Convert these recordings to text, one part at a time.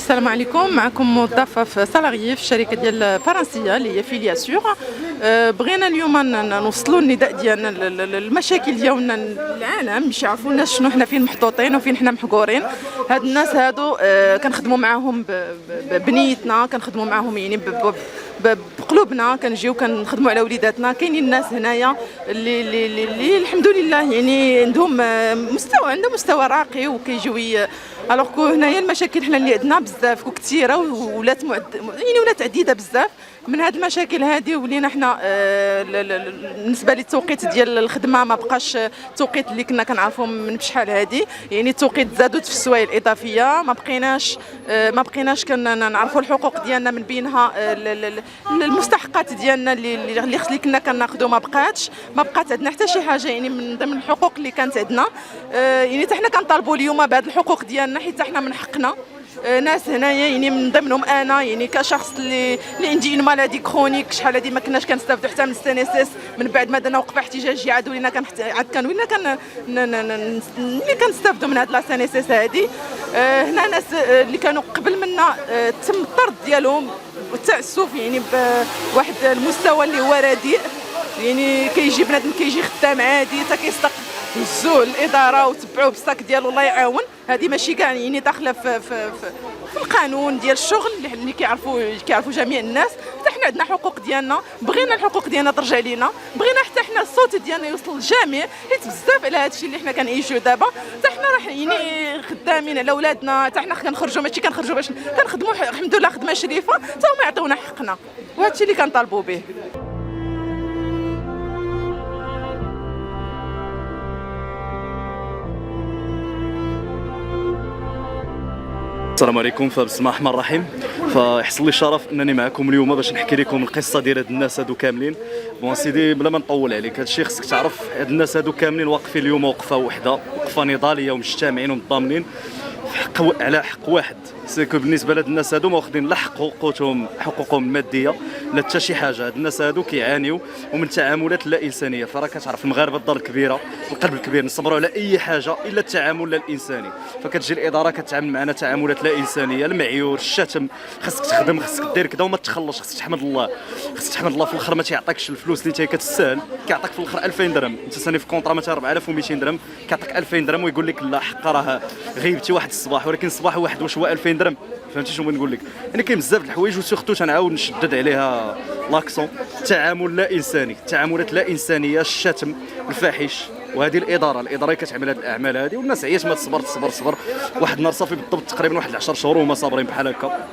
السلام عليكم. معكم موظفة في سالاريي في الشركة ديال الفرنسية اللي هي فيلياسيور. بغينا اليوم نوصلوا النداء ديالنا للمشاكل ديالنا العالم باش يعرفوا الناس شنو حنا فين محطوطين وفين حنا محقورين. هاد الناس هادو كنخدموا معاهم بنيتنا، كنخدموا معاهم يعني بقلوبنا، كنجيو كنخدموا على وليداتنا. كاينين الناس هنايا اللي الحمد لله يعني عندهم مستوى راقي وكيجيو. الوغ كو هنايا المشاكل حنا اللي عندنا بزاف وكثيره ولات يعني ولات عديده بزاف. من هاد المشاكل هذه ولينا حنا بالنسبه للتوقيت ديال الخدمه ما بقاش التوقيت اللي كنا كنعرفوا من بشحال هذه، يعني التوقيت زادت في السوايع الاضافيه. ما بقيناش كنعرفوا الحقوق ديالنا، من بينها المستحقات ديالنا اللي كنا كناخذوا ما بقات عندنا حتى شي حاجه يعني من ضمن الحقوق اللي كانت عندنا. يعني حتى حنا كنطالبوا اليوم بهذه الحقوق ديالنا حيت حنا من حقنا. ناس هنايا يعني من ضمنهم انا يعني كشخص اللي عندي اون مالادي كرونيك. شحال هذه ما كناش كنستافدوا حتى من السي من بعد ما درنا وقفه احتجاجيه عاد ولينا كنولينا كنستافدوا من هاد لا سي هذه. هنا ناس اللي كانوا قبل منا تم الطرد ديالهم والتعسف يعني بواحد المستوى اللي هو رديء. يعني كيجي بنادم كيجي خدام عادي حتى كيصدق هزوه الاداره وتبعوه بالساك ديالو الله يعاون. هذه ماشي كاع يعني داخله في القانون ديال الشغل اللي كيعرفوا جميع الناس. حتى حنا عندنا حقوق ديالنا، بغينا الحقوق ديالنا ترجع لينا، بغينا حتى حنا الصوت ديالنا يوصل للجميع. حيت بزاف على هذا الشيء اللي حنا كنعيشوا دابا حتى حنا راه يعني خدامين على ولادنا. حتى حنا كنخرجوا ماشي كنخرجوا باش كنخدموا الحمد لله خدمه شريفه حتى هما يعطيونا حقنا، وهذا الشيء اللي كنطالبوا به. السلام عليكم. فبسم الله الرحمن الرحيم. فيحصل لي الشرف انني معكم اليوم باش نحكي لكم القصه ديال هاد الناس هادو كاملين. بون سيدي بلا ما نطول عليك، هادشي خصك تعرف هاد الناس هادو كاملين واقفين اليوم وقفه وحده، وقفه نضاليه ومجتمعين ومتضامنين على حق واحد. سيكو بالنسبه لهاد الناس هادو ما واخدين لا حقوقهم الماديه لا حتى شي حاجه. هاد الناس هادو كيعانيو ومن تعاملات لا انسانيه. فراه كتعرف المغاربه الدار الكبيره القلب الكبير، نصبروا على اي حاجه الا التعامل الانساني. فكتجي الاداره كتعامل معنا تعاملات لا انسانيه، المعيور، الشتم، خاصك تخدم، خاصك دير كذا وما تخلصش، خاصك تحمد الله، في الاخر ما تيعطيكش الفلوس اللي انت كتستاهل. كيعطيك في الاخر 2000 درهم، انت ثاني في كونطرا مثلا 4200 درهم، كيعطيك 2000 درهم ويقول لك لا حق راه غيبتي واحد الصباح، ولكن الصباح واحد واش هو 2000 درهم؟ فهمتي شنو بغيت نقول لك؟ يعني كاين بزاف د الحوايج وسورتو تنعاود نشدد عليها لاكسون. التعامل لا انساني، التعاملات لا انسانيه، الشتم، الفاحش. وهذه الاداره كتعمل هذه الاعمال هذه، والناس عيات ما تصبر. واحد النهار صافي بالضبط تقريبا واحد 10 شهور وهما صابرين بحال هكا.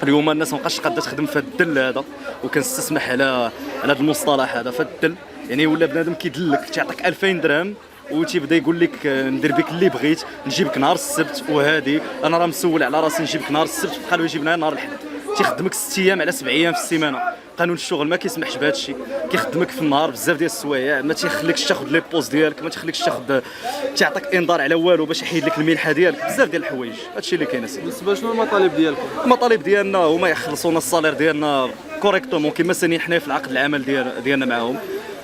اليوم الناس ما بقاش قادره تخدم في الدل هذا، وكنستسمح على هذا المصطلح هذا في الدل. يعني ولا بنادم كيدلك تيعطيك 2000 درهم وتيبدا يقول لك ندير بك اللي بغيت، نجيبك نهار السبت، وهذه انا راه مسول على راسي نجيبك نهار السبت، بقى يجيبنا نهار الاحد. تيخدمك 6 ايام على 7 ايام في السيمانه. قانون الشغل ما كيسمحش بهذا الشيء، كيخدمك في النهار بزاف ديال السوايع، ما تيخليكش تاخذ لي بوز ديالك، ما تيخليكش تعطيك انذار على والو باش يحيد لك المنحه ديالك، بزاف ديال الحوايج. هذا الشيء اللي كاين. بالنسبه شنو المطالب ديالكم؟ المطالب ديالنا هما يخلصونا الصالير ديالنا كوريكتومون كما سنين حنا في العقد العمل ديالنا معاهم،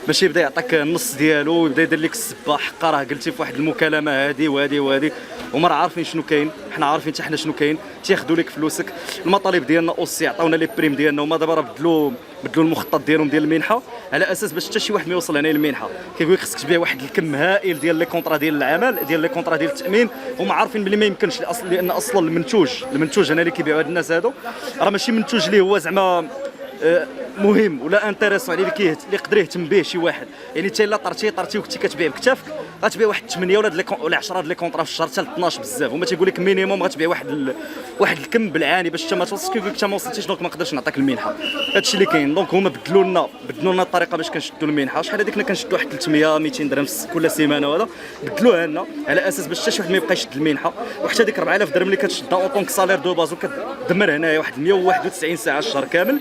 ماشي يبدا يعطيك النص ديالو ويبدا يدير لك السبه حقا راه قلتي في واحد المكالمه هذه وهذه وما راه عارفين شنو كاين. حنا عارفين حتى حنا شنو كاين، تياخذوا لك فلوسك. المطالب ديالنا اوسي عطاونا لي بريم ديالنا، وما دابا راه بدلوا المخطط ديالهم ديال المنحه على اساس باش حتى شي واحد ما يوصل هنا للمنحه. كيقول لك خصك تبيع واحد الكم هائل ديال لي كونطرا ديال العمل، ديال لي كونطرا ديال التامين، هما عارفين بلي ما يمكنش لان اصلا المنتوج هنا اللي كيبيعوا هاد الناس هادو راه ماشي منتوج اللي هو زعما مهم ولا انتريسون اللي يقدر يهتم به شي واحد. يعني انت الا طرتي وكنتي كتبيع بكتافك غتبيع واحد 8 ولا 10 د لي كونطرا في الشهر حتى ل 12 بزاف. هما تيقول لك مينيموم غتبيع واحد الكم بالعاني باش انت ما توصلش. كيقول لك انت ما وصلتيش دونك ما نقدرش نعطيك المنحه. هادشي اللي كاين. دونك هما بدلوا لنا الطريقه باش كنشدوا المنحه. شحال هذيك كنا كنشدوا واحد 300 200 درهم كل سيمانه، وهذا بدلوها لنا على اساس باش حتى شي واحد ما يبقاش يشد المنحه. وحتى ديك 4000 درهم اللي كتشدها اون سالير دو باز وكتدمر هنايا واحد 191 ساعه الشهر كامل،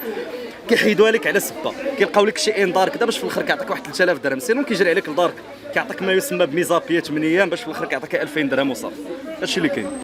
كيحيدوها لك على سبه. كيلقاو لك شي انذار كذا باش في الاخر كيعطيك واحد 3000 درهم، سينو كيجري عليك لدارك كيعطيك ما يسمى بميزابيه 8 ايام باش في الاخر كيعطيك 2000 درهم وصافي. هادشي اللي كاين.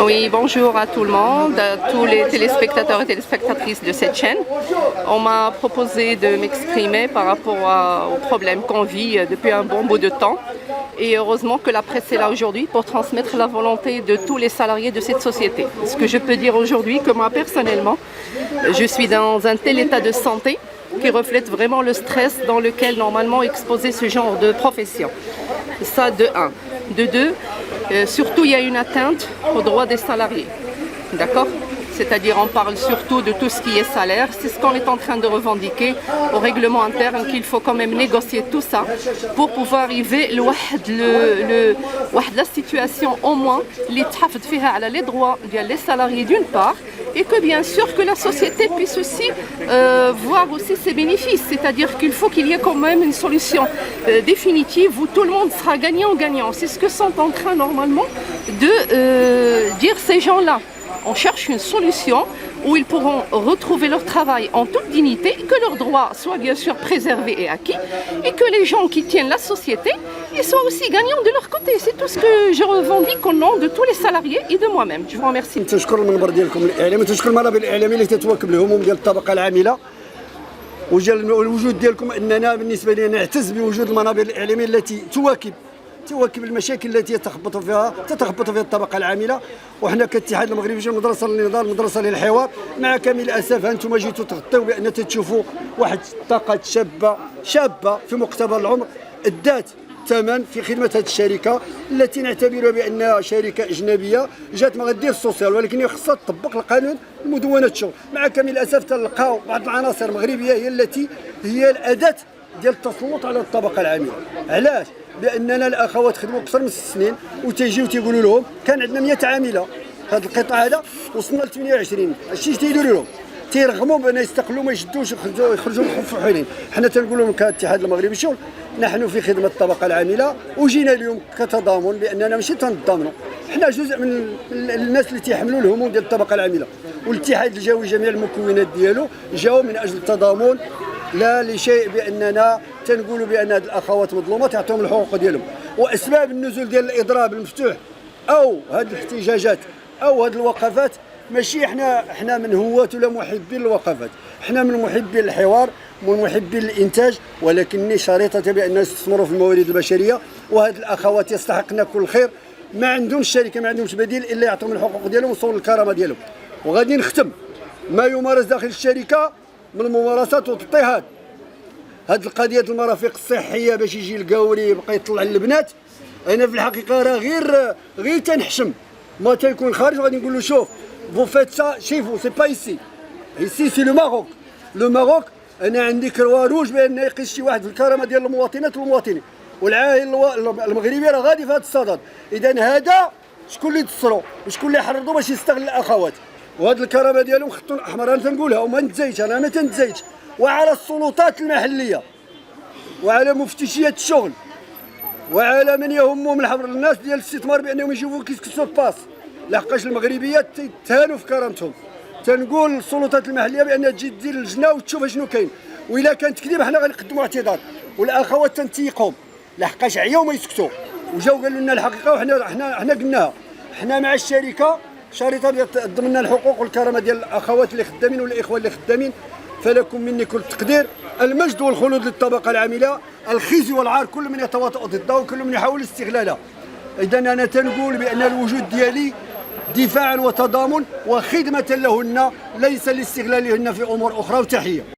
Oui, bonjour à tout le monde, à tous les téléspectateurs et téléspectatrices de cette chaîne. On m'a proposé de m'exprimer par rapport aux problèmes qu'on vit depuis un bon bout de temps. Et heureusement que la presse est là aujourd'hui pour transmettre la volonté de tous les salariés de cette société. Ce que je peux dire aujourd'hui, que moi personnellement, je suis dans un tel état de santé qui reflète vraiment le stress dans lequel normalement exposer ce genre de profession. Ça de 1. De 2, surtout il y a une atteinte aux droits des salariés. D'accord ? C'est-à-dire on parle surtout de tout ce qui est salaire. C'est ce qu'on est en train de revendiquer au règlement interne, qu'il faut quand même négocier tout ça pour pouvoir arriver la situation au moins les droits des salariés d'une part, et que bien sûr que la société puisse aussi voir aussi ses bénéfices. C'est-à-dire qu'il faut qu'il y ait quand même une solution définitive où tout le monde sera gagnant-gagnant. C'est ce que sont en train normalement de dire ces gens-là. On cherche une solution où ils pourront retrouver leur travail en toute dignité, que leurs droits soient bien sûr préservés et acquis, et que les gens qui tiennent la société ils soient aussi gagnants de leur côté. C'est tout ce que je revendique au nom de tous les salariés et de moi-même. Je vous remercie. تشكر المنبر ديالكم الاعلامي وتشكر المنابر الاعلاميه اللي تتواكب الهموم ديال الطبقه العامله والوجود ديالكم اننا بالنسبه لي نعتز بوجود المنابر الاعلاميه التي تواكب المشاكل التي تتخبط فيها الطبقه العامله. وحنا كاتحاد المغربي المدرسه للنضال المدرسه للحوار مع كامل الاسف انتم جيتوا تغطيو بان تشوفوا واحد الطاقه شابه في مقتبل العمر ادات ثمن في خدمه هذه الشركه التي نعتبرها بانها شركه اجنبيه جات ما غدير السوسيال، ولكن خصها تطبق القانون مدونه الشغل. مع كامل الاسف تلقاو بعض العناصر المغربيه هي الاداه ديال التسلط على الطبقه العامله. علاش؟ باننا الاخوات خدموا اكثر من 6 سنين وتيجيو تيقولوا لهم كان عندنا 100 عامله، هذا القطاع هذا وصلنا ل 28. هادشي تيديروا لهم تيرغموا بان يستقلوا ما يشدوش يخرجوا مخفوحين. حنا تنقول لهم كاتحاد المغربي الشغل نحن في خدمه الطبقه العامله وجينا اليوم كتضامن باننا ماشي تنضامنوا، حنا جزء من الناس اللي تيحملوا الهموم ديال الطبقه العامله. والاتحاد الجوي جميع المكونات ديالو جاوا من اجل التضامن لا لشيء باننا تنقولوا بان هاد الاخوات مظلومه تعطيهم الحقوق ديالهم. واسباب النزول ديال الاضراب المفتوح او هاد الاحتجاجات او هاد الوقفات ماشي احنا من هواة ولا محبين الوقفات، احنا من محبين الحوار من محبين الانتاج، ولكني شريطه بان نستثمروا في الموارد البشريه. وهاد الاخوات يستحقنا كل خير، ما عندهمش شركه ما عندهمش بديل الا يعطيهم الحقوق ديالهم ويوصلوا للكرامه ديالهم. وغادي نختم ما يمارس داخل الشركه من الممارسات والاضطهاد. هاد القضيه المرافق الصحيه باش يجي القاوري يبقى يطلع للبنات، انا في الحقيقه راه غير تنحشم ما تيكون خارج وغادي نقول له شوف vous faites ça chez vous, c'est pas ici. Ici c'est le Maroc. Le Maroc انا عندي كروا روج بان يقيس شي واحد في الكرامه ديال المواطنات والمواطنين، والعائل المغربي راه غادي في هذا الصدد. اذا هذا شكون اللي تصروا وشكون اللي حرضوا باش يستغل الاخوات، وهاد الكرامه ديالهم خط احمر. انا تنقولها وما نتزايدش، انا ما تنتزايدش. وعلى السلطات المحليه وعلى مفتشيات الشغل وعلى من يهمهم الناس ديال الاستثمار بانهم يشوفوا كيسكسو باس، لحقاش المغربيات تهانوا في كرامتهم. تنقول للسلطات المحليه بان تجي دير اللجنه وتشوف شنو كاين، والا كانت كذب حنا غنقدموا اعتذار. والاخوات تنتيقهم لحقاش عياو ما يسكتوا وجاو قالوا لنا الحقيقه وحنا قلناها. حنا مع الشركه شريطه ضمننا الحقوق والكرامه ديال الاخوات اللي خدامين والاخوه اللي خدامين. فلكم مني كل التقدير، المجد والخلود للطبقه العامله، الخزي والعار كل من يتواطأ ضدها وكل من يحاول استغلالها. اذا انا تنقول بان الوجود ديالي دفاعا وتضامن وخدمه لهن ليس لاستغلالهن في امور اخرى. وتحيه.